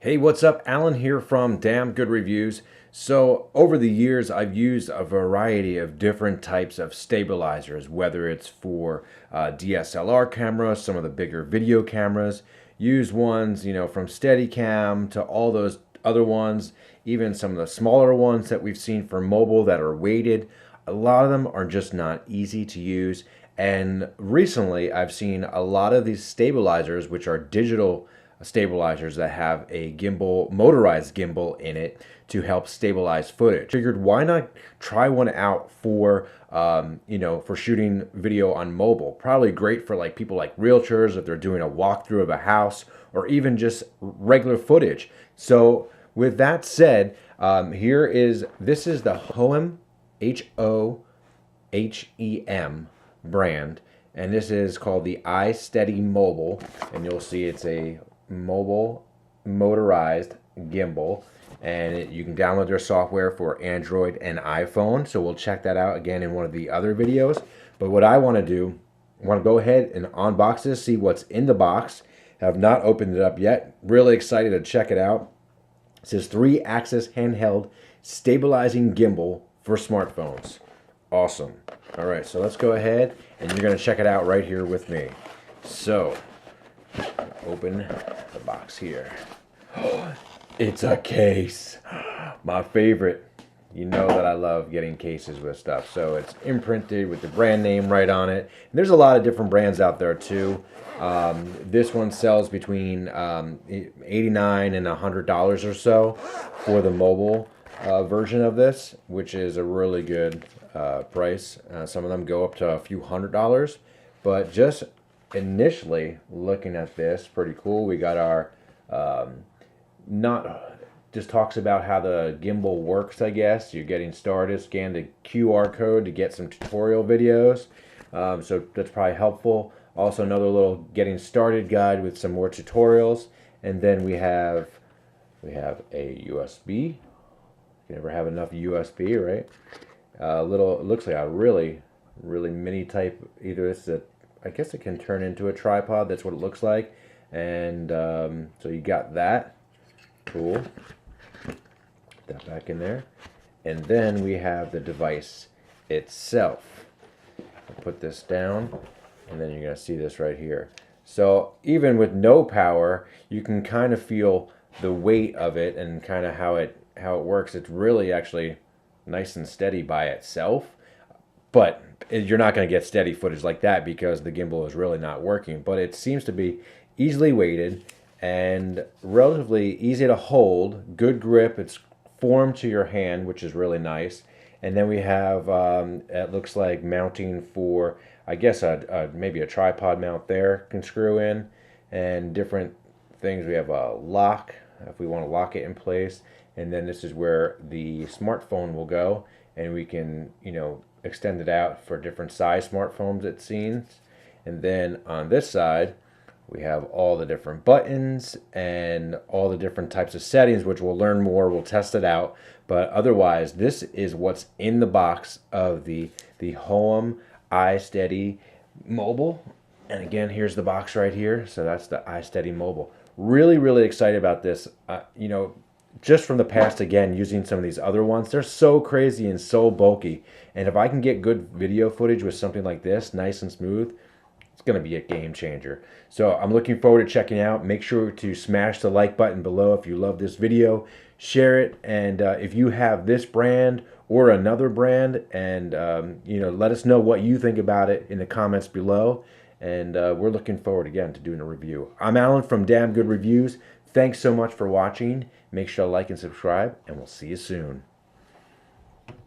Hey, what's up? Alan here from Damn Good Reviews. So over the years, I've used a variety of different types of stabilizers, whether it's for DSLR cameras, some of the bigger video cameras, used ones, from Steadicam to all those other ones, even some of the smaller ones that we've seen for mobile that are weighted. A lot of them are just not easy to use. And recently, I've seen a lot of these stabilizers, which are digital stabilizers that have a gimbal, motorized gimbal in it to help stabilize footage. Figured why not try one out for for shooting video on mobile. Probably great for like people like realtors if they're doing a walkthrough of a house or even just regular footage. So with that said, this is the Hohem Hohem brand, and this is called the iSteady Mobile, and you'll see it's a mobile motorized gimbal, and you can download their software for Android and iPhone. So we'll check that out again in one of the other videos. But what I want to do, I want to go ahead and unbox this, see what's in the box. Have not opened it up yet. Really excited to check it out. It says 3-axis handheld stabilizing gimbal for smartphones. Awesome. All right, so let's go ahead and you're going to check it out right here with me. So open the box here. It's a case. My favorite. You know that I love getting cases with stuff. So it's imprinted with the brand name right on it. And there's a lot of different brands out there too. This one sells between $89 and $100 or so for the mobile version of this, which is a really good price. Some of them go up to a few $100s, but just initially looking at this, pretty cool. We got our just talks about how the gimbal works. I guess you're getting started, scan the QR code to get some tutorial videos, so that's probably helpful. Also another little getting started guide with some more tutorials, and then we have a USB. You never have enough USB, right? It looks like a really mini type. Either it's I guess it can turn into a tripod. That's what it looks like. And so you got that. Cool. Put that back in there. And then we have the device itself. I'll put this down, and then you're going to see this right here. So even with no power, you can kind of feel the weight of it and kind of how it works. It's really actually nice and steady by itself. But you're not going to get steady footage like that because the gimbal is really not working. But it seems to be easily weighted and relatively easy to hold. Good grip. It's formed to your hand, which is really nice. And then we have, it looks like mounting for, I guess, maybe a tripod mount there can screw in. And different things. We have a lock if we want to lock it in place. And then this is where the smartphone will go. And we can, extend it out for different size smartphones, it seems. And then on this side, we have all the different buttons and all the different types of settings, which we'll learn more. We'll test it out. But otherwise, this is what's in the box of the Hohem iSteady Mobile. And again, here's the box right here. So that's the iSteady Mobile. Really excited about this. Just from the past, again, using some of these other ones, they're so crazy and so bulky. And if I can get good video footage with something like this, nice and smooth, it's going to be a game changer. So I'm looking forward to checking it out. Make sure to smash the like button below if you love this video. Share it. And if you have this brand or another brand, and let us know what you think about it in the comments below. And we're looking forward again to doing a review. I'm Alan from Damn Good Reviews. Thanks so much for watching. Make sure to like and subscribe, and we'll see you soon.